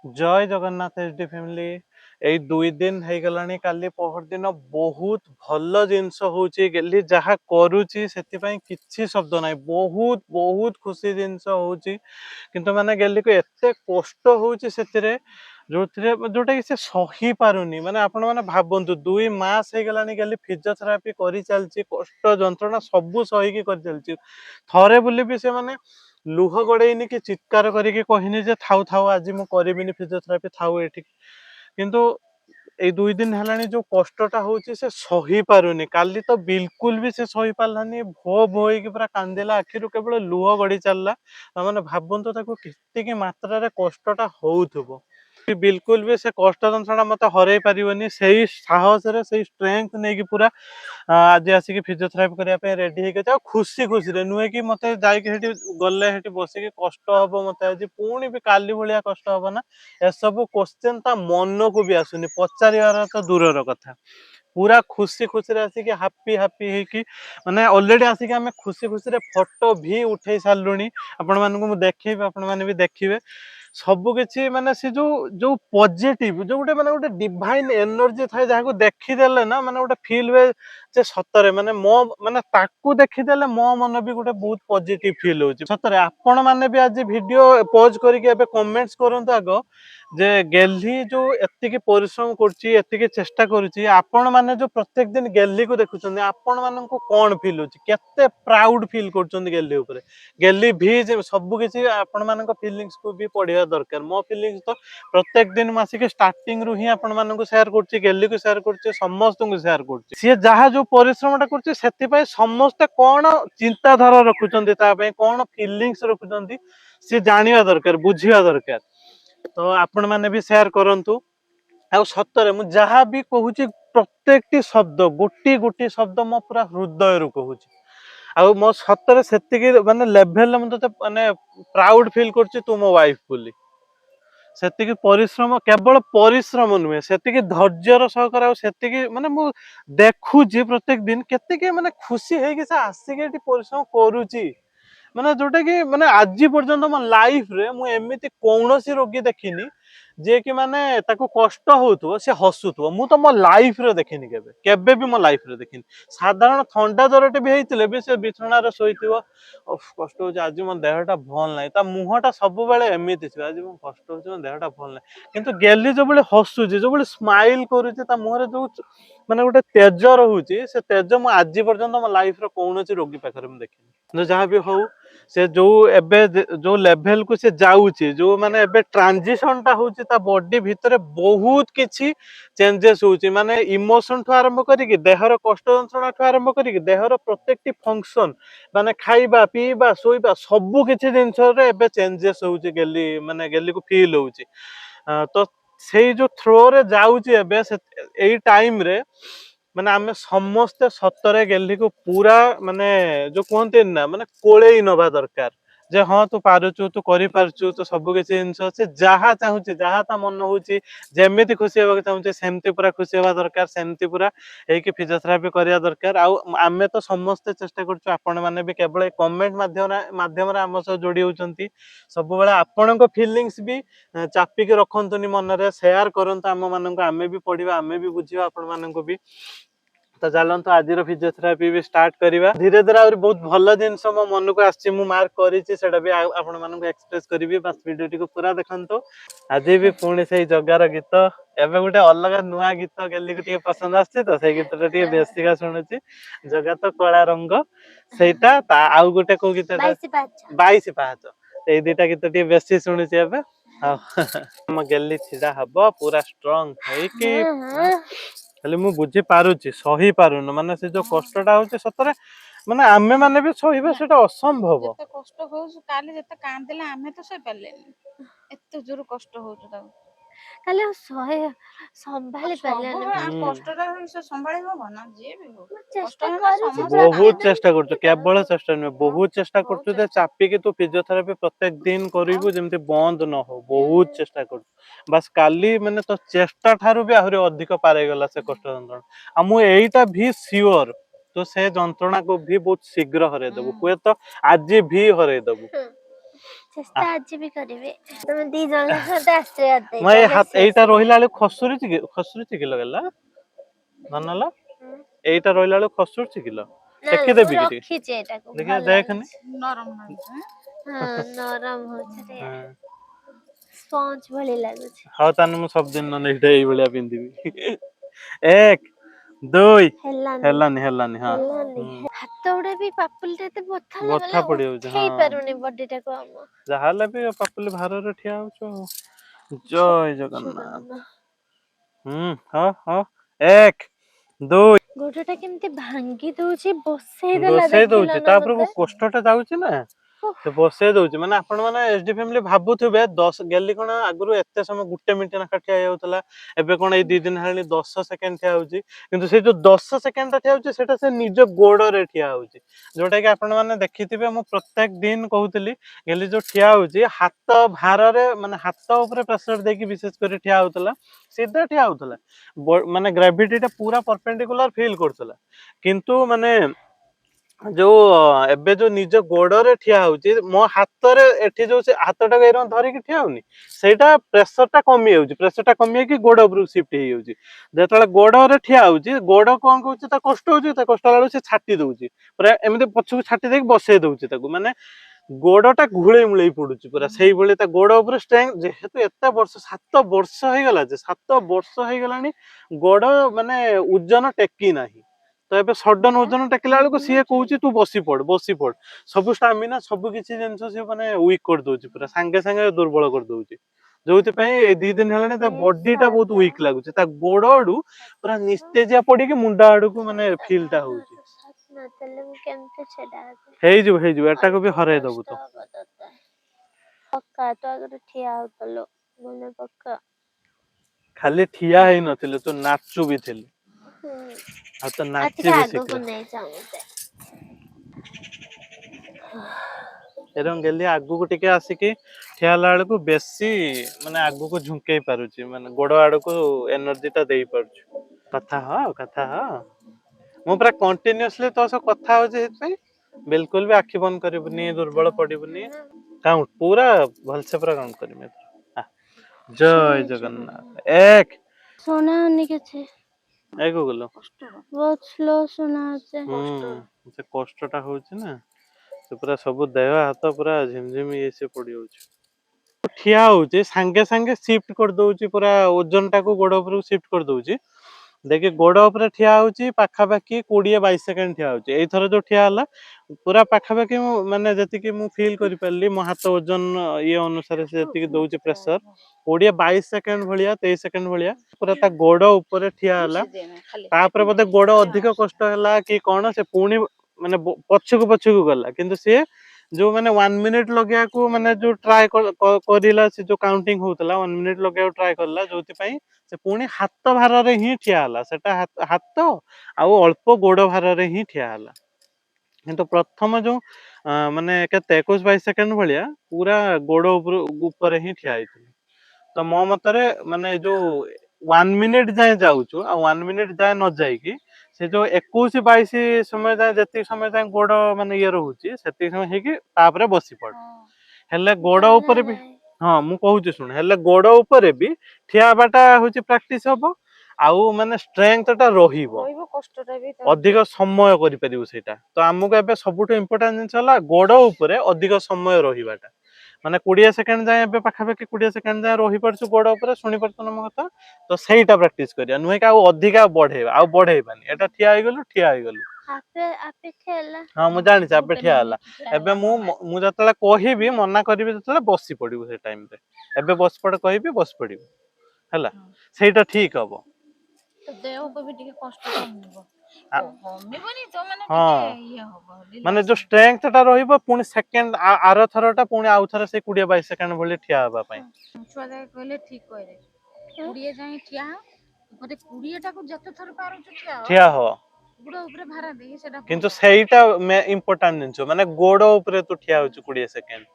जय Jagannath HD family. एई 2 दिन हो गलानी काली पहर दिन बहुत भल जिनस होची गेली जहा करूची सेतिपई किछि शब्द नाही बहुत बहुत खुशी जिनस होची किंतु माने गेली को एते कष्ट होची सेतिरे जोटा कि से सही पारुनी माने आपण माने भाबंतु 2 मास हो गलानी गेली फिजियोथेरापी करी चलची कष्ट जंत्रणा सब सही की करी चलची थरे बुली भी से माने लुह गड़ेनी कि चित्कार करके कहनी जे थाउ थाउ आज मु करिबिनी फिजियोथेरापी थाउ एठी किंतु ए 2 दिन हेलानी जो कष्टटा होची से सही पारुनी काली तो बिल्कुल भी से सही पारलानी भो भो की पूरा कांदेला आखिरु केवल लुह गड़ी चलला माने भाबंतु ताको केते की मात्रा रे कष्टटा होउथबो बिल्कुल भी से कष्ट जंत्रणा मते हरई पारिबनी सेही साहस रे सेही स्ट्रेंथ नै की पूरा आज आसिक फिजियोथेरापी करने रेडी हो खुशी खुशी रे नुहे कि मत जाकि गले बस कष्ट हम मत आज पुणी भी काली भाया कष्ट हम ना एसबू क्वेश्चन ता मन को भी आसुनी पचार तो दूर कथा पूरा खुशी खुशी आसिक हापी हापी होकी माने ऑलरेडी आसिक आम खुशी खुशी फोटो भी उठे सारूनी आपण मानक देखी आपण मैंने भी देखिए सबु किछि माने से जो जो पॉजिटिव जो गोटे माने गोटे डिवाइन एनर्जी थाए जहां देखिदेले ना माने गोटे फील हुए जे सतरे माने मो माने ताकू देखिदेले मो मन भी गोटे बहुत पॉजिटिव फील होची सतरे आपण माने भी आज वीडियो पॉज करके एबे कमेंट्स करंतु आगो जे गेल्ही जो एतिकी परिश्रम करची एतिकी चेष्टा करूची आपण माने जो प्रत्येक दिन गेल्ही को देखुचंदी आपण मानन को कोन फील होची केते प्राउड फील करचंदी गेल्ही ऊपर गेल्ही भी सब किसी आपण मानन फीलिंग्स को भी पढ़िया दरकार मो फीलिंग्स तो प्रत्येक दिन मासिक स्टार्टिंग रु ही आपण मानन को शेयर करची गेल्ही को शेयर करची समस्त को शेयर करची सी जहा जो परिश्रमटा करची सेति पय समस्त कोन चिंताधारा रखुचंदी ता पय कोन फीलिंग्स रखुचंदी सी जानिया दरकार बुझिया दरकार तो आपण माने भी शेयर करंतु आ सतरे मु जहा भी कहूची प्रत्येकटी शब्द गोटी गोटी शब्द मो पूरा हृदय रु कहूची आ मो सतरे सेतिकी माने लेवल म तो माने प्राउड फील करची तू मो वाइफ बोली सेतिकी परिश्रम केवल परिश्रम नुहे सेतिकी धैर्यर सहकार सेतिकी माने मु देखुची प्रत्येक दिन केतिकी माने खुशी हे कि से आसिके एटी परिश्रम करूची माने जोटा कि माने आज पर्यंत मो लाइफ रे मु एमिति कोनोसी रोगी देखिनी जे कि माने ताको कष्ट होउथो से हसुथो मु तो मो लाइफ रे देखिनी केबे केबे भी मो लाइफ रे देखिनी साधारण थंडा जरटे भी हेतिले भी से बिछना रे सोइथिबो कष्ट हो आज मो देहटा भल नाही ता मुहटा सब बेले एमिति छ आज मो कष्ट हो मो देहटा भल नाही किंतु गेली जो बेले हसुची जो बेले स्माइल करूची ता मुहरे जो माने गोटे तेज रहूची से तेज मु आज पर्यंत मो लाइफ रे कोनोसी रोगी पाखरे मु देखिनी जहाँ भी हो से जो एबे जो लेवल को से जाउची जो माने एबे ट्रांजिशन टा होची ता बॉडी भीतर बहुत किछि चेंजेस होची माने इमोशन ठु आरंभ करी कि देहर कष्ट जंत्रणा ठु आरंभ करी कि देहर प्रत्येकटी फंक्शन माने खाइबा पीबा सोइबा सब किछि जिंस रे एबे चेंजेस होची गेली माने गेली को फील होची तो सेई जो थ्रो रे जाउची एबे से एई टाइम रे माने आमे समस्त सतरे गेल्ही को पूरा माने जो कहते ना माने कोले नवा दरकार जे हाँ तू पारुचु तू करि पारुचु तो सब किछि जिंस अछि जहा चाहुची जहा ता मन होची जेमिति खुशी हेबा चाहुची सेमति पूरा खुशी हेबा दरकार सेमति पूरा एकी फिजियोथेरापी करिया दरकार आ आमे तो समस्त चेष्टा करछु आपण माने भी केवल कमेंट माध्यम रे हम सह जोडी होचंती सब बेला आपणक फीलिंग्स भी चापी के रखंतुनी मन रे शेयर करंत हम मानक आमे भी पढिबा आमे भी बुझिबा आपण मानक भी तो चलते आज फिजियोथेरापी भी स्टार्ट करवा धीरे धीरे आ बहुत भल जिनस मो मन को आसी मार्क करा भी आपण मानक एक्सप्रेस करी बस वीडियो को पूरा देखो आज भी पुणी से जगार गीत एवं गोटे अलग नुआ गीत गेली को पसंद आसी तो से गीत बेसिका शुणुची जगा तो कला रंग सेटा आउ गोटे को गीत 22 पाहाच ये दुटा गीत बेसी शुणुची एवं हाँ गेली छिड़ा हम पूरा स्ट्रंग खाली मु बुझी पारुची सही पारुन माने से जो कष्टटा होचे सतरे माने आमे माने भी सहीबा सेटा असंभव जते कष्ट होउछ काली जते कांदेला आमे तो सही पालेनी एते जोर कष्ट होउछ ता काले सहे संभाली पालेनी कष्टटा से संभाली हो ना जे भी हो चेष्टा बहुत चेष्टा करछु केवल चेष्टा न बहुत चेष्टा करछु जे चापी के तू फिजियोथेरापी प्रत्येक दिन करिवु जेमते बंद न हो बहुत चेष्टा करछु बस काली माने तो चेष्टा थारु भी आहुरी अधिक पारे गला से कष्ट जंत्रणा आ मु एईटा भी श्योर तो से जंत्रणा को भी बहुत शीघ्र हरे देबु हुए तो आज भी हरे देबु ଚେଷ୍ଟା ଆଜି ବି କରିବି ତମେ ଦି ଜଣ ମତେ ଆଶୀର୍ବାଦ ମୁଁ ଏଇ ଦେଇଛ ଏଇଟା ରହିଲା ବେଳକୁ ଖସୁରୁଛି କିଲୋ ଗଲା ଧନଲ ଏଇଟା ରହିଲା ବେଳକୁ ଖସୁରୁଛି କିଲୋ ନା ଟେକି ମୁଁ ଦେବି କି ଟିକେ ରଖିଛି ଏଟାକୁ ଦେଖିଆ ଭଲ ଦେଖନି ଲାଗୁଛି ନରମ ଲାଗୁଛି ହଁ ନରମ ହଉଛି ଟିକେ ହଁ। ସ୍ପଞ୍ଜ ଭଳି ଲାଗୁଛି ହଉ ତାହେଲେ ମୁଁ ସବୁଦିନ ନହେଲେ ଏଇଟା ଏଇଭଳିଆ ପିନ୍ଧିବି 1 2 ହେଲାନି ହଁ ହେଲାନି ହାତ ଗୁଡା ବି ପାପୁଲି ଟା ଏତେ ବଥା ବଥା ଲାଗୁଲା ପଡିଯାଉଛି ହଁ ଉଠେଇ ପାରୁନି ବଡି ଟାକୁ ଆମ ଯାହାହେଲେ ବି ପାପୁଲି ଭାରରେ ଠିଆ ହଉଛୁ ଆଉ ଜୟ ଜଗନ୍ନାଥ ହଁ ହଁ 1 2 ଗୋଡ ଟା କେମିତି ଭାଙ୍ଗି ଦଉଛି ବସେଇ ଦେଲା ବସେଇ ଦଉଛି ଦେଖିଲ ନା ତାପରେ ମତେ କଷ୍ଟ ଟା ଯାଉଛି ନା ଉଫ୍, ସେ ବସେଇ ଦଉଛି ମାନେ ଆପଣ ମାନେ ଏଚଡି ଫ୍ୟାମିଲି ଭାବୁଥିବେ 10 ଗେଲି କଣ ଆଗରୁ ଏତେ ସମୟ 1 ମିନିଟ ନାଖା ଠିଆ ହେଇଯାଉଥିଲା ଏବେ କଣ ଏଇ 2 ଦିନ ହେଲାଣି 10 ସେକେଣ୍ଡ ଠିଆ ହଉଛି କିନ୍ତୁ ସେ ଯୋଉ 10 ସେକେଣ୍ଡ ଟା ଠିଆ ହଉଛି ସେଟା ସେ ନିଜ ଗୋଡରେ ଠିଆ ହଉଛି ଯୋଉଟା କି ଆପଣ ମାନେ ଦେଖିଥିବେ ମୁଁ ପ୍ରତ୍ୟେକ ଦିନ କହୁଥିଲି ଗେଲି ଯୋଉ ଠିଆ ହଉଛି ହାତ ଭାରରେ ମାନେ ହାତ ଉପରେ ପ୍ରେସର ଦେଇକି ବିଶେଷ କରି ଠିଆ ହଉଥିଲା ସିଧା ଠିଆ ହଉଥିଲା ମାନେ ଗ୍ରାଭିଟି ଟା ପୁରା ପରପେଣ୍ଡିକୁଲାର ଫିଲ୍ କରୁଥିଲା କିନ୍ତୁ ମାନେ ଯୋଉ ଏବେ ଯୋଉ ନିଜ ଗୋଡରେ ଠିଆ ହଉଛି ମୋ ହାତରେ ଏଠି ଯୋଉ ସେ ହାତଟାକୁ ଏଇରକମ ଧରିକି ଠିଆ ହଉନି ସେଇଟା ପ୍ରେସର ଟା କମି ଯାଉଛି ପ୍ରେସର ଟା କମି ଯାଇକି ଗୋଡ ଉପରକୁ ସିଫ୍ଟ ହେଇଯାଉଛି ଯେତେବେଳେ ଗୋଡରେ ଠିଆ ହଉଛି ଗୋଡ କଣ କରୁଛି ତା କଷ୍ଟ ହଉଛି ତା କଷ୍ଟ ହେଲା ବେଳକୁ ସେ ଛାଟି ଦଉଛି ପୁରା ଏମିତି ପଛକୁ ଛାଟି ଦେଇକି ବସେଇ ଦଉଛି ତାକୁ ମାନେ ଗୋଡଟା ଘୁଳେଇ ମୁଳେଇ ପଡୁଛି ପୁରା ସେଇଭଳି ତା ଗୋଡ ଉପରେ ଷ୍ଟ୍ରେଙ୍ଥ ଯେହେତୁ ଏତେ ବର୍ଷ 7 ବର୍ଷ ହେଇଗଲା ଯେ 7 ବର୍ଷ ହେଇଗଲାଣି ଗୋଡ ମାନେ ଓଜନ ଟେକି ନାହିଁ ତ ଏବେ ସଡନ ଓଜନ ଟେକିଲା ବେଳକୁ ସିଏ କହୁଛି ତୁ ବସି ପଡ ସବୁ ଷ୍ଟାମିନା ସବୁ କିଛି ଜିନିଷ ସିଏ ମାନେ ୱିକ୍ କରିଦଉଛି ପୁରା ସାଙ୍ଗେ ସାଙ୍ଗେ ଦୁର୍ବଳ କରିଦଉଛି ଯୋଉଥିପାଇଁ ଏଇ 2 ଦିନ ହେଲାଣି ତା ବଡି ଟା ବହୁତ ୱିକ୍ ଲାଗୁଛି ତା ଗୋଡ ଆଡୁ ପୁରା ନିସ୍ତେଜିଆ ପଡିକି ମୁଣ୍ଡ ଆଡକୁ ମାନେ ଫିଲ୍ ଟା ହଉଛି ନଦେଲେ ମୁଁ କେମିତି ଛିଡା ହେବି ହେଇଯିବ ଏଟାକୁ ବି ଅଳ୍ପ ହରେଇ ଦବୁ କଷ୍ଟ ତୁ ହବ ତତେ ପକ୍କା ତୁ ଆଗରେ ଠିଆ ହଉଥିଲୁ ମନେ ପକ୍କା ଖାଲି ଠିଆ ହେଇନଥିଲୁ ତୁ ନାଚୁ ବି ଥିଲୁ ଆଉ ତ ଆଉ ନାଚି ଟିକେ ବି ଆଗକୁ ଶିଖିଲା ନେଇଯାଅ ମତେ ଏରମ ଗେଲି ଆଗକୁ ଟିକେ ଆସିକି ଠିଆ ହେଲା ବେଳକୁ ବେଶୀ ମାନେ ଆଗକୁ ଝୁଙ୍କେଇ ପାରୁଛି ମାନେ ଗୋଡ ଆଡକୁ ଏନର୍ଜି ଟା ଦେଇ ପାରୁଛି କଥା ହ ମୁଁ ପୁରା କଣ୍ଟିନ୍ୟୁଅସଲି ତୋ ସହ କଥା ହଉଛି ସେଥିପାଇଁ ବିଲକୁଲ ବି ଆଖି ବନ୍ଦ କରିବୁନି ଦୁର୍ବଳ ପଡିବୁନି କାଉଣ୍ଟ ପୁରା ଭଲସେ ପୁରା କାଉଣ୍ଟ କରିମି ଜୟ ଜଗନ୍ନାଥ 1 ଶୁଣାଉନି କିଛି ଏଇକୁ ଗଲୁ ବହୁତ ସ୍ଲୋ ଶୁଣାଉଛି ସେ କଷ୍ଟ ଟା ହଉଛି ନା ସେ ପୁରା ସବୁ ଦେହ ହାତ ପୁରା ଝିମଝିମ ଇଏ ସିଏ ପଡିଯାଉଛି ଠିଆ ହଉଛି ସାଙ୍ଗେ ସାଙ୍ଗେ ସିଫ୍ଟ କରିଦଉଛି ପୁରା ଓଜନ ଟାକୁ ଗୋଡ ଉପରକୁ ସିଫ୍ଟ କରିଦଉଛି ଦେଖି ଗୋଡ ଉପରେ ଠିଆ ହଉଛି ପାଖାପାଖି 20-22 ସେକେଣ୍ଡ ଠିଆ ହଉଛି ଏଇଥର ଯୋଉ ଠିଆ ହେଲା ପୁରା ପାଖାପାଖି ମାନେ ଯେତିକି ମୁଁ ଫିଲ୍ କରିପାରିଲି ମୋ ହାତ ଓଜନ ଇଏ ଅନୁସାରେ ସେ ଯେତିକି ଦଉଛି ପ୍ରେସର 20-22 ସେକେଣ୍ଡ ଭଳିଆ 23 ସେକେଣ୍ଡ ଭଳିଆ ପୁରା ତା ଗୋଡ ଉପରେ ଠିଆ ହେଲା ତାପରେ ବୋଧେ ଗୋଡ ଅଧିକ କଷ୍ଟ ହେଲା କି କଣ ସେ ପୁଣି ମାନେ ପଛକୁ ଗଲା କିନ୍ତୁ ସିଏ ଯୋଉ ମାନେ 1 ମିନିଟ ଲଗେଇବାକୁ ମାନେ ଯୋଉ ଟ୍ରାଏ କରିଲା ସେ ଯୋଉ କାଉଣ୍ଟିଂ ହଉଥିଲା 1 ମିନିଟ ଲଗେଇବାକୁ ଟ୍ରାଏ କଲା ଯୋଉଥିପାଇଁ ସେ ପୁଣି ହାତ ଭାରରେ ହିଁ ଠିଆ ହେଲା ସେଟା ହାତ ଆଉ ଅଳ୍ପ ଗୋଡ ଭାରରେ ହିଁ ଠିଆ ହେଲା କିନ୍ତୁ ପ୍ରଥମ ଯୋଉ ମାନେ କେତେ 21-22 ସେକେଣ୍ଡ ଭଳିଆ ପୁରା ଗୋଡ ଉପରେ ହିଁ ଠିଆ ହେଇଥିଲି ତ ମୋ ମତରେ ମାନେ ଯୋଉ 1 ମିନିଟ ଯାଏ ଯାଉଛୁ ଆଉ 1 ମିନିଟ ଯାଏ ନ ଯାଇକି ସେ ଯୋଉ 21-22 ସମୟ ଯାଏ ଯେତିକି ସମୟ ଯାଏ ଗୋଡ ମାନେ ଇଏ ରହୁଛି ସେତିକି ସମୟ ହେଇକି ତାପରେ ବସି ପଡ ହେଲେ ଗୋଡ ଜଣା ଉପରେ ବି ନାହିଁ ହଁ ମୁଁ କହୁଛି ଶୁଣ ହେଲେ ଗୋଡ ଉପରେ ବି ଠିଆ ହବାଟା ହଉଛି ପ୍ରାକ୍ଟିସ ହବ ଆଉ ମାନେ ଷ୍ଟ୍ରେଙ୍ଥ ଟା ରହିବ କଷ୍ଟଟା ବି ଅଧିକ ସମୟ କରିପାରିବୁ ସେଇଟା ତ ଆମକୁ ଏବେ ସବୁଠୁ ଇମ୍ପୋର୍ଟାଣ୍ଟ ଜିନିଷ ହେଲା ଗୋଡ ଉପରେ ଅଧିକ ସମୟ ରହିବାଟା ମାନେ 20 ସେକେଣ୍ଡ ଯାଏ ଏବେ ପାଖାପାଖି 20 ସେକେଣ୍ଡ ଯାଏ ରହିପାରୁଛୁ ଗୋଡ ଉପରେ ଶୁଣିପାରୁଛୁ ମୋ କଥା ତ ସେଇଟା ପ୍ରାକ୍ଟିସ କରିବା ନୁହେଁ କି ଆଉ ଅଧିକା ବଢେଇବା ଆଉ ବଢେଇବାନି ଏଟା ଠିଆ ହେଇଗଲୁ ଆପେ ଖେଲା ହଁ ମୁଁ ଜାଣିଛି ଏବେ ଠିଆ ହେଲା ଏବେ ମୁଁ ଯେତେବେଳେ କହିବି ମନା କରିବି ଯେତେବେଳେ ବସି ପଡିବୁ ସେ ଟାଇମରେ ଏବେ ବସି ପଡ କହିବି ବସି ପଡିବୁ ହେଲା ସେଇଟା ଠିକ ହବ ତ ଦେହକୁ ବି ଟିକେ କଷ୍ଟ କମିବ କମିବନି ତ ମାନେ ହଁ ଟିକେ ଇଏ ହବ ମାନେ ରିଲାକ୍ସ ଯୋଉ ଷ୍ଟ୍ରେଙ୍ଥ ଟା ରହିବ ପୁଣି ସେକେଣ୍ଡ ଆର ଥର ଟା ପୁଣି ଆଉ ଥର ସେଇ 20-22 ସେକେଣ୍ଡ ଭଳି ଠିଆ ହବା ପାଇଁ ଛୁଆ ଯାକ କହିଲେ ଠିକ କହିଲେ 20 ଯାଏ ଠିଆ ହ ମତେ 20 ଟାକୁ ଯେତେ ଥର ପାରୁଛୁ ଠିଆ ହ ଗୋଡ ଉପରେ ଭାର ଦେଇକି ସେଟା ପୁଣି କିନ୍ତୁ ବସ ସେଇଟା ଇମ୍ପୋର୍ଟାଣ୍ଟ ଜିନିଷ ମାନେ ଗୋଡ ଉପରେ ତୁ ଠିଆ ହଉଛୁ 20 ସେକେଣ୍ଡ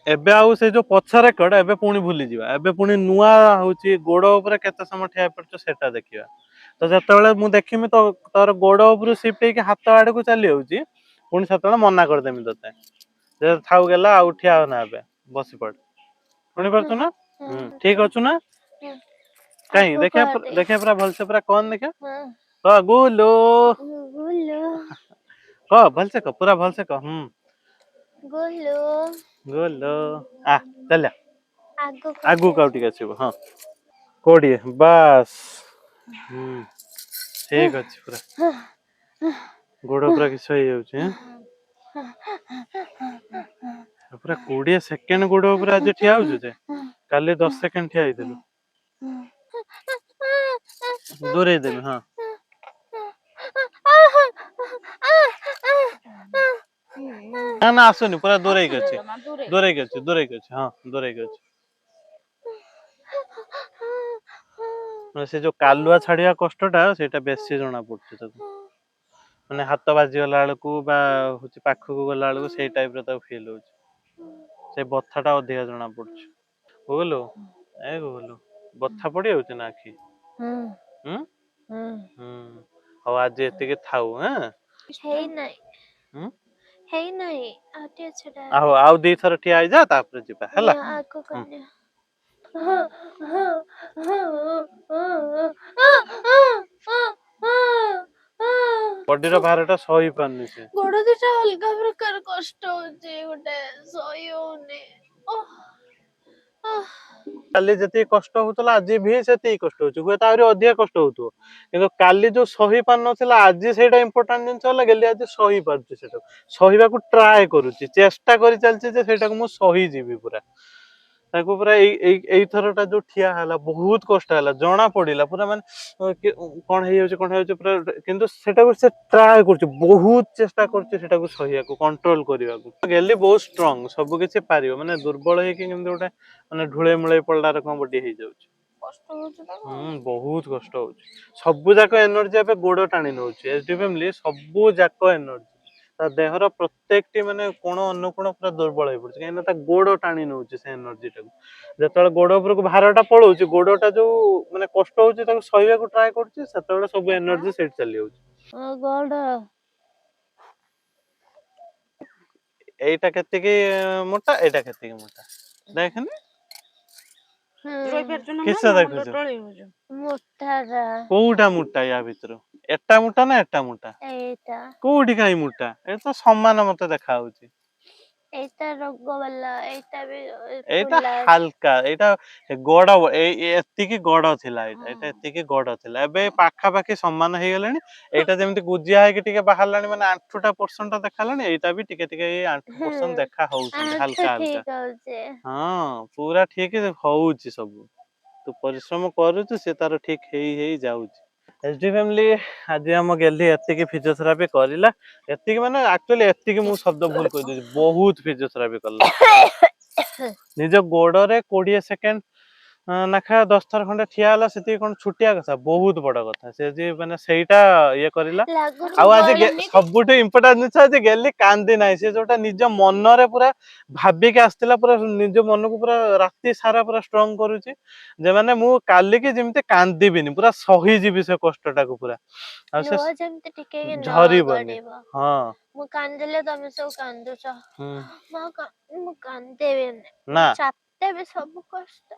ଏବେ ଆଉ ସେ ଯୋଉ ପଛ ରେକର୍ଡ ଏବେ ପୁଣି ଭୁଲିଯିବା ଏବେ ପୁଣି ନୂଆ ହଉଛି ଗୋଡ ଉପରେ କେତେ ସମୟ ଠିଆ ପଡୁଛ ସେଇଟା ଦେଖିବା ତ ଯେତେବେଳେ ମୁଁ ଦେଖମି ତୋର ଗୋଡ ଉପରୁ ସିଫ୍ଟ ହେଇକି ହାତ ଆଡକୁ ଚାଲି ଯାଉଛି ପୁଣି ସେତେବେଳେ ମନା କରିଦେମି ତତେ ଯେ ଥାଉ ଗଲା ଆଉ ଠିଆ ହନା ଏବେ ବସି ପଡ ଶୁଣି ପାରୁଛୁ ନା ଠିକ ଅଛୁ ନା କାଇଁ ଦେଖିଆ ଦେଖିଆ ପୁରା ଭଲସେ ପୁରା କଣ ଦେଖିଆ କହ ଗୁଲୁ ଗୁଲୁ କହ ଭଲସେ କହ ପୁରା ଭଲସେ କହ ଗୁଲୁ ଗୁଲୁ ଆ ଚାଲ ଆଗକୁ ଆଗକୁ ଆଉ ଟିକେ ଆସିବ ହଁ କୋଡିଏ ବାସ୍ ଠିକ ଅଛି ପୁରା ଗୋଡ ପୁରା କିସ ହେଇଯାଉଛି ପୁରା 20 ସେକେଣ୍ଡ ଗୋଡ ଉପରେ ଆଜି ଠିଆ ହଉଛୁ ଯେ କାଲି 10 ସେକେଣ୍ଡ ଠିଆ ହେଇଥିଲୁ ଦୂରେଇ ଦେବି ହଁ ନା ନା ଆସୁନି ପୁରା ଦୂରେଇକି ଅଛି ଦୂରେଇକି ଅଛି ଦୂରେଇକି ଅଛି ହଁ ଦୂରେଇକି ଅଛି ସେ ଯୋଉ କାଲୁଆ ଛାଡିବା କଷ୍ଟଟା ସେଇଟା ବେଶୀ ଜଣା ପଡୁଛି ତାକୁ ମାନେ ହାତ ବାଜିଗଲା ବେଳକୁ ବା ହଉଛି ପାଖକୁ ଗଲା ବେଳକୁ ସେଇ ଟାଇପ ର ତାକୁ ଫିଲ୍ ହଉଛି ସେ ବଥା ଟା ଅଧିକା ଜଣା ପଡୁଛି ବୁଝିଲୁ ଏ ବୁଝିଲୁ ବଥା ପଡି ଯାଉଛି ନା ଆଖି ହଉ ଆଜି ଏତିକି ଥାଉ ହେଇନାହିଁ ଆଉ ଟିକେ ଛଡା ଆଉ ଦିଥର ଠିଆ ହେଇଯା ତାପରେ ଯିବା ହେଲା ଆଗକୁ ବଡିର ଭାରଟା ସହି ପାରୁନି ସେ ଗୋଡ ଦିଟା ଅଲଗା ପ୍ରକାର କଷ୍ଟ ହଉଛି ଗୋଟେ ସହି ହଉନି କାଲି ଯେତିକି କଷ୍ଟ ହଉଥିଲା ଆଜି ବି ସେତିକି କଷ୍ଟ ହଉଛି ହୁଏତ ଆହୁରି ଅଧିକା କଷ୍ଟ ହଉଥିବ କିନ୍ତୁ କାଲି ଯୋଉ ସହି ପାରୁନଥିଲା ଆଜି ସେଇଟା ଇମ୍ପୋର୍ଟାଣ୍ଟ ଜିନିଷ ହେଲା ଗେଲି ଆଜି ସହି ପାରୁଛି ସେଟାକୁ ସହିବାକୁ ଟ୍ରାଏ କରୁଛି ଚେଷ୍ଟା କରି ଚାଲିଛି ଯେ ସେଇଟାକୁ ମୁଁ ସହିଯିବି ପୁରା ତାକୁ ପୁରା ଏଇଥର ଟା ଯୋଉ ଠିଆ ହେଲା ବହୁତ କଷ୍ଟ ହେଲା ଜଣା ପଡିଲା ପୁରା ମାନେ କଣ ହେଇଯାଉଛି ପୁରା କିନ୍ତୁ ସେଟାକୁ ସେ ଟ୍ରାଏ କରୁଛି ବହୁତ ଚେଷ୍ଟା କରୁଛି ସେଟାକୁ ସହିବାକୁ କଣ୍ଟ୍ରୋଲ କରିବାକୁ ଗେଲି ବହୁତ ଷ୍ଟ୍ରଙ୍ଗ ସବୁ କିଛି ପାରିବ ମାନେ ଦୁର୍ବଳ ହେଇକି କେମିତି ଗୋଟେ ମାନେ ଢୁଳେଇ ମୂଳେଇ ପଡିଲାର କଣ ବଡି ହେଇଯାଉଛି କଷ୍ଟ ହଉଛି ତାକୁ ବହୁତ କଷ୍ଟ ହଉଛି ସବୁ ଯାକ ଏନର୍ଜି ଏବେ ଗୋଡ ଟାଣି ନଉଛି ଏଚଡି ଫ୍ୟାମିଲି ସବୁ ଯାକ ଏନର୍ଜି ତା ଦେହର ପ୍ରତ୍ୟେକଟି ମାନେ କୋଣ ଅନୁକୋଣ ପୁରା ଦୁର୍ବଳ ହେଇପଡୁଛି କାହିଁକିନା ତା ଗୋଡ ଟାଣି ନଉଛି ସେ ଏନର୍ଜି ଟାକୁ ଯେତେବେଳେ ଗୋଡ ଉପରକୁ ଭାରଟା ପଳଉଛି ଗୋଡଟା ଯୋଉ ମାନେ କଷ୍ଟ ହଉଛି ତାକୁ ସହିବାକୁ ଟ୍ରାଏ କରୁଛି ସେତେବେଳେ ସବୁ ଏନର୍ଜି ସେଇଠି ଚାଲି ଯାଉଛି ଏଇଟା କେତିକି ମୋଟା ଏଇଟା କେତିକି ମୋଟା ଦେଖେନି କିସ ଦେଖୁଛୁ କୋଉଟା ମୋଟା ୟା ଭିତରୁ ଏଟା ମୋଟା ନା ଏଟା ମୋଟା ଏଇଟା କୋଉଠି କାହିଁ ମୋଟା ଏ ତ ସମାନ ମତେ ଦେଖା ହଉଛି ଏଇଟା ରୋଗ ବାଲା ଏଇଟା ବି ଏଇଟା ଫୁଲା ହାଲକା ଏଇଟା ଗଡ ଏତିକି ଗଡ ଥିଲା ଏଇଟା ଏତିକି ଗଡ ଥିଲା ଏବେ ପାଖାପାଖି ସମାନ ହେଇଗଲାଣି ଏଇଟା ଯେମିତି ଗୁଜିଆ ହେଇକି ଟିକେ ବାହାରିଲାଣି ମାନେ ଆଣ୍ଠୁଟା ପର୍ସେଣ୍ଟ ଟା ଦେଖାଲାଣି ଏଇଟା ବି ଟିକେ ଟିକେ ଏଇ ଆଣ୍ଠୁ ପର୍ସେଣ୍ଟ ଦେଖା ହଉଛନ୍ତି ହାଲକା ହାଲକା ହଁ ପୁରା ଠିକ ହଉଛି ସବୁ ତୁ ପରିଶ୍ରମ କରୁଛୁ ସେ ତାର ଠିକ ହେଇ ଯାଉଛି ଏଚଡି ଫ୍ୟାମିଲି ଆଜି ଆମ ଗେଲି ଏତିକି ଫିଜିଓଥେରାପି କରିଲା ଏତିକି ମାନେ ଆକ୍ଚୁଆଲି ଏତିକି ମୁଁ ଶବ୍ଦ ଭୁଲ କହିଦେଉଛି ବହୁତ ଫିଜିଓଥେରାପି କଲା ନିଜ ଗୋଡରେ 20 ସେକେଣ୍ଡ ନାଖା 10 ଥର ଖଣ୍ଡେ ଠିଆ ହେଲା ସେତିକି କଣ ଛୁଟିଆ କଥା ବହୁତ ବଡ କଥା ସେ ଯେ ମାନେ ସେଇଟା ଇଏ କରିଲା ଆଉ ଆଜି ସବୁଠୁ ଇମ୍ପୋର୍ଟାଣ୍ଟ ଜିନିଷ ଆଜି ଗେଲି କାନ୍ଦି ନାହିଁ ସେ ଯୋଉଟା ନିଜ ମନରେ ପୁରା ଭାବିକି ଆସିଥିଲା ପୁରା ନିଜ ମନକୁ ପୁରା ରାତି ସାରା ପୁରା ଷ୍ଟ୍ରଙ୍ଗ କରୁଛି ଯେ ମାନେ ମୁଁ କାଲିକି ଯେମିତି କାନ୍ଦିବିନି ପୁରା ସହିଯିବି ସେ କଷ୍ଟଟାକୁ ପୁରା ଆଉ ସେ ଯେମିତି ଟିକେ ଝରିବନି ହଁ ମୁଁ କାନ୍ଦିଲେ ତମେ ସବୁ କାନ୍ଦୁଛ ମୁଁ କାନ୍ଦେବିନି ନା ଚାପଟେ ବି ସବୁ କଷ୍ଟ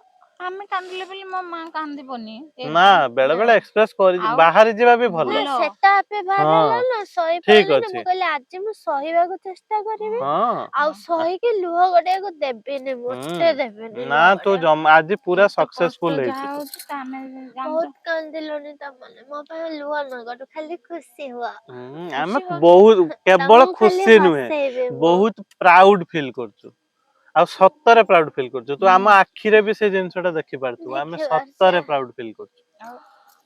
ଆମେ କାନ୍ଦିଲେ ବୋଲି ମୋ ମା କାନ୍ଦିବନି ନା ବେଳେ ବେଳେ ଏକ୍ସପ୍ରେସ କରି ବାହାରି ଯିବା ବି ଭଲ ସେଟା ଆପେ ବାହାରିଲା ନା ସହି ଠିକ ପାରିଲିନି ଅଛି ମୁଁ କହିଲି ଆଜି ମୁଁ ସହିବାକୁ ଚେଷ୍ଟା କରିବି ହଁ ଆଉ ସହିକି ଲୁହ ଗଡିବାକୁ ଦେବିନି ମୋଟେ ଦେବିନି ନା ତୁ ଆଜି ପୁରା ସକ୍ସେସଫୁଲ ହେଇଛୁ ବହୁତ କାନ୍ଦିଲୁଣି ତାମାନେ ମୋ ପାଇଁ ଲୁହ ନ ଗଡୁ ଖାଲି ଖୁସି ହୁଅ ଆମେ ବହୁତ କେବଳ ତମକୁ ଖାଲି ଖୁସି ନୁହେଁ ହସେଇବି ମୁଁ ବହୁତ ପ୍ରାଉଡ ଫିଲ୍ କରୁଛୁ ଆଉ ସତରେ ପ୍ରାଉଡ ଫିଲ୍ କରୁଛୁ ତୁ ଆମ ଆଖିରେ ବି ସେ ଜିନିଷ ଟା ଦେଖିପାରୁଥିବୁ ଆମେ ସତରେ ପ୍ରାଉଡ ଫିଲ୍ କରୁଛୁ ଆଉ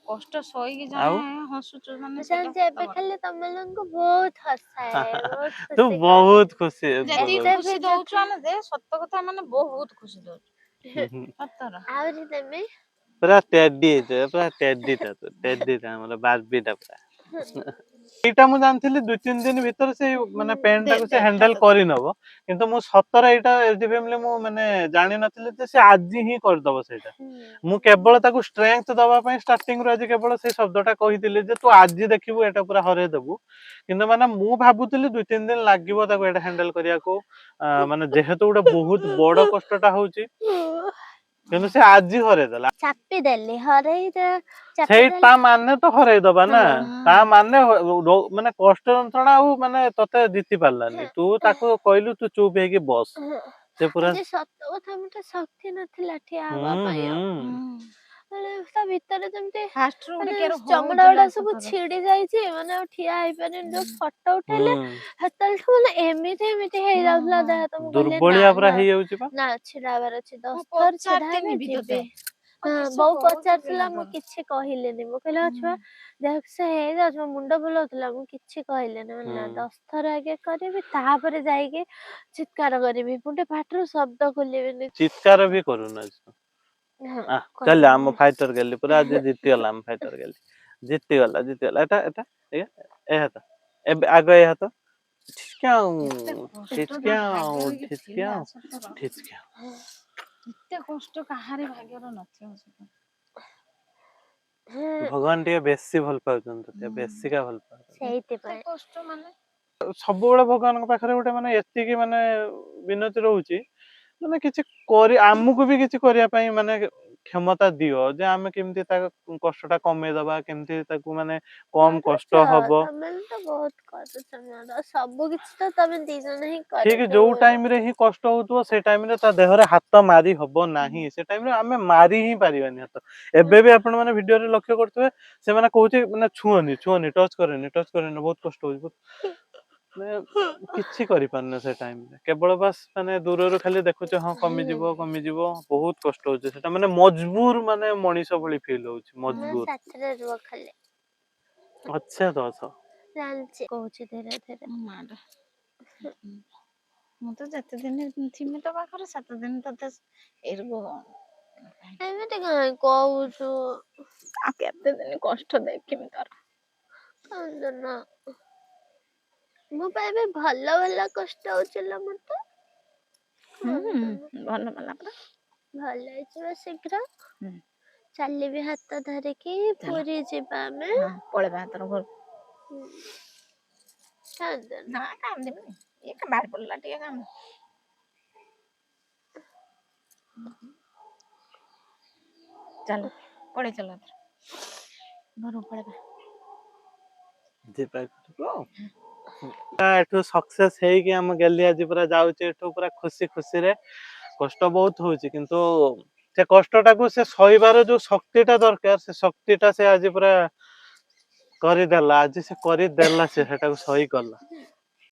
କଷ୍ଟ ସହିକି ଜଣେ ହସୁଛୁ ମାନେ ଏବେ ଖାଲି ତମମାନଙ୍କୁ ବହୁତ ହସାଏ ବହୁତ ତୁ ଖୁସି ବହୁତ ଖୁସି ଯେତିକି ଖୁସି ଦଉଛୁ ଆମେ ଯେ ସତ କଥା ମାନେ ବହୁତ ଖୁସି ଦଉଛୁ ସତର ଆହୁରି ଦେମି ପୁରା ଟେଡି ହେଇଛ ପୁରା ଟେଡି ଟା ଆମର ବାର୍ବି ଟା ପୁରା ଏଇଟା ମୁଁ ଜାଣିଥିଲି 2-3 ଦିନ ଭିତରେ ସେ ମାନେ ପେନ୍ ଦେ ଟାକୁ ସେ ଦେ ହ୍ୟାଣ୍ଡେଲ ହାତ ଦେ। କରିନବ, କିନ୍ତୁ ମୁଁ ସତରେ ଏଇଟା ଏଚଡି ଫ୍ୟାମିଲି ମୁଁ ମାନେ ଜାଣିନଥିଲି ଯେ ସେ ଆଜି ହିଁ କରିଦବ ସେଇଟା। ମୁଁ କେବଳ ତାକୁ ଷ୍ଟ୍ରେଂଥ ଦବା ପାଇଁ ଷ୍ଟାର୍ଟିଂ ରୁ ଆଜି କେବଳ ସେଇ ଶବ୍ଦଟା କହିଥିଲି ଯେ ତୁ ଆଜି ଦେଖିବୁ ଏଟା ପୁରା ହରେଇ ଦେବୁ, କିନ୍ତୁ ମାନେ ମୁଁ ଭାବୁଥିଲି 2-3 ଦିନ ଲାଗିବ ତାକୁ ଏଟା ହ୍ୟାଣ୍ଡେଲ କରିବାକୁ, ମାନେ ଯେହେତୁ ଗୋଟେ ବହୁତ ବଡ କଷ୍ଟଟା ହଉଛି, କିନ୍ତୁ ସେ ଆଜି ହରେଇ ଦେଲା। ଚାପି ଦେଲି ହରେଇ ଚାପି ସେଇ ତା ଦେଲି। ମାନେ ତ ହରେଇ ଦବା ନା, ହଁ। ତା ମାନେ ମାନେ କଷ୍ଟ ଯନ୍ତ୍ରଣା ଆଉ ମାନେ ତତେ ଜିତି ପାରିଲାନି, ତୁ ତାକୁ କହିଲୁ ତୁ ଚୁପ ହେଇକି ବସ, ସେ ପୁରା ଆଜି ସତ କଥା ମତେ ଶକ୍ତି ନଥିଲା ଠିଆ ହବା ହୁଁ ପାଇଁ ଆଉ। ହୁଁ ମାନେ ତା ଭିତରେ ଯେମିତି ଫାଷ୍ଟ ରୁ ଗୋଟେ ମାନେ କେର ଚମଡା ହଉଥିଲା ଗୁଡା ସବୁ ସତରେ। ଛିଡି ଯାଇଛି, ମାନେ ଆଉ ଠିଆ ହେଇପାରିନି। ଯୋଉ ଫଟୋ ଉଠେଇଲେ ହୁଁ ସେତେବେଳଠୁ ମାନେ ଏମିତି ହେଇଯାଉଥିଲା ଦେହ ହାତ। ମୁଁ କହିଲି ନା ଦୁର୍ବଳିଆ ପୁରା ନା ହେଇଯାଉଛି ପା। ନା ଛିଡା ହବାର ଅଛି, ମୁଁ 10 ଥର ଛିଡା ପଚାରିଥିଲି ହେବି ବି ଯିବି। ତୋତେ। ଆଉ ହଁ କିସ ବୋଉ ହଉଛି ପଚାରୁଥିଲା, ମୁଁ ପିଲାଟାର? କିଛି କହିଲିନି। ମୁଁ କହିଲି ହଁ ଛୁଆ ଦେହ ସେ ହେଇଯାଉଛି, ମୋ ମୁଣ୍ଡ ବୁଲଉଥିଲା, ମୁଁ କିଛି କହିଲିନି। ମାନେ ନା 10 ଥର ଆଗେ କରିବି ତାପରେ ଯାଇକି ଚିତ୍କାର କରିବି, ଗୋଟେ ପାଟିରୁ ଶବ୍ଦ ଖୋଲିବିନି। ଚିତ୍କାର ବି କରୁନ ଆଜି। ହଁ ଚାଲ ଆମ କହିବିନି। ଫାଇଟର ଗେଲି ପୁରା ଆଜି ଜିତିଗଲା, ଆମ ଫାଇଟର ଗେଲି ଜିତିଗଲା। ଏଟା ଏଟା ଏ ହାତ ଏବେ ଆଗ ଏ ହାତ ଠିଚକ୍ୟାଉଁ ଏତେ କଷ୍ଟଟା ଠିଚକ୍ୟାଉଁ ଭାଗ୍ୟରେ କି ଥିଲା ଠିଚକ୍ୟାଉଁ ସତର। ଠିଚକ୍ୟାଉଁ। ଏତେ କଷ୍ଟ କାହାରି ଭାଗ୍ୟରେ ନଥିବ ସତ। ଭଗବାନ ଟିକେ ବେଶୀ ଭଲ ପାଉଛନ୍ତି ତତେ, ବେଶୀକା ଭଲ ପାଉଛନ୍ତି। ଏତେ ସେଇଥିପାଇଁ କଷ୍ଟ ମାନେ ସବୁବେଳେ ଭଗବାନଙ୍କ ପାଖରେ ଗୋଟେ ମାନେ ଏତିକି ମାନେ ବିନତି ରହୁଛି, ମାନେ କିଛି କରି ଆମକୁ ବି କିଛି କରିବା ପାଇଁ ମାନେ କ୍ଷମତା ଦିଅ, ଯେ ଆମେ କେମିତି ତା କଷ୍ଟଟା କମେଇଦବା, କେମିତି ତାକୁ ମାନେ କମ କରୁଛ କଷ୍ଟ ହବ। ତମେ ତ ବହୁତ କରୁଛ ମୋର, ସବୁ କିଛି ତ ତମେ ଦି ଜଣ ହିଁ ଠିକ କରୁଛ ଯୋଉ ମୋର। ଟାଇମ ରେ ହିଁ କଷ୍ଟ ହଉଥିବ, ସେ ଟାଇମ ରେ ତା ଦେହରେ ହାତ ମାରି ହବ ନାହିଁ, ସେ ଟାଇମରେ ଆମେ ମାରି ହିଁ ପାରିବାନି ହାତ। ଏବେ ବି ଆପଣ ମାନେ ଭିଡିଓରେ ଲକ୍ଷ୍ୟ କରୁଥିବେ, ସେମାନେ କହୁଛି ମାନେ ଛୁଅନି ଛୁଅନି, ଟଚ କରେନି ବହୁତ କଷ୍ଟ ହଉଛି। ମାନେ କିଛି କରିପାରୁନି ସେ ଟାଇମରେ, କେବଳ ବାସ୍ ମାନେ ଦୂରରୁ ଖାଲି ଦେଖୁଛ ହଁ କମିଯିବ କମିଯିବ, ବହୁତ କଷ୍ଟ ହଉଛି ସେଟା, ମାନେ ମଜବୁର ମାନେ ମଣିଷ ଭଳି ଫିଲ୍ ହଉଛି, ମୋ ମଜବୁର। ସାଥିରେ ରୁହ ଖାଲି। ଆଚ୍ଛା ତ ଅଛ ଜାଣିଛି କହୁଛି ଧୀରେ ଧୀରେ। ମାଡ ମୁଁ ତ ଯେତେ ଦିନ ଥିମି ତୋ ପାଖରେ, ସେତେ ଦିନ ତତେ ଏରକୁ ଏମିତି କାଇଁ କହୁଛୁ? ଆଉ କେତେ ଦିନ କଷ୍ଟ ଦେଖିମି ତୋର। କାନ୍ଦନା ମୋ ପାଇଁ ଏବେ ଭଲ ଭଲ କଷ୍ଟ ହଉଛି ଲୋ ମତେ। କାନ୍ଦନା ଭଲ ଭଲ ପରା। ଭଲ ହେଇଯିବ ଶୀଘ୍ର। ହୁଁ ଚାଲିବି ହାତ ଧରିକି, ଚାଲ ପୁରୀ ଯିବା ଆମେ। ହଁ ପଳେଇବା ତୋର ଘରକୁ। କାନ୍ଦନା ନା କାନ୍ଦିବିନି, ଇଏ ବାହାରି ପଡିଲା ଟିକେ କାନ୍ଦ। ଚାଲ ପଳେଇ ଚାଲ ଏଥର ଘରକୁ ପଳେଇବା। ଏଠୁ ସକ୍ସେସ ହେଇକି ଆମ ଗେଲି ଆଜି ପୁରା ଯାଉଛି ଏଠୁ ପୁରା ଖୁସି ଖୁସିରେ। କଷ୍ଟ ବହୁତ ହଉଛି, କିନ୍ତୁ ସେ କଷ୍ଟଟାକୁ ସେ ସହିବାର ଯୋଉ ଶକ୍ତି ଟା ଦରକାର, ସେ ଶକ୍ତି ଟା ସେ ଆଜି ପୁରା କରିଦେଲା। ଆଜି ସେ କରିଦେଲା, ସେ ସେଟାକୁ ସହି କଲା।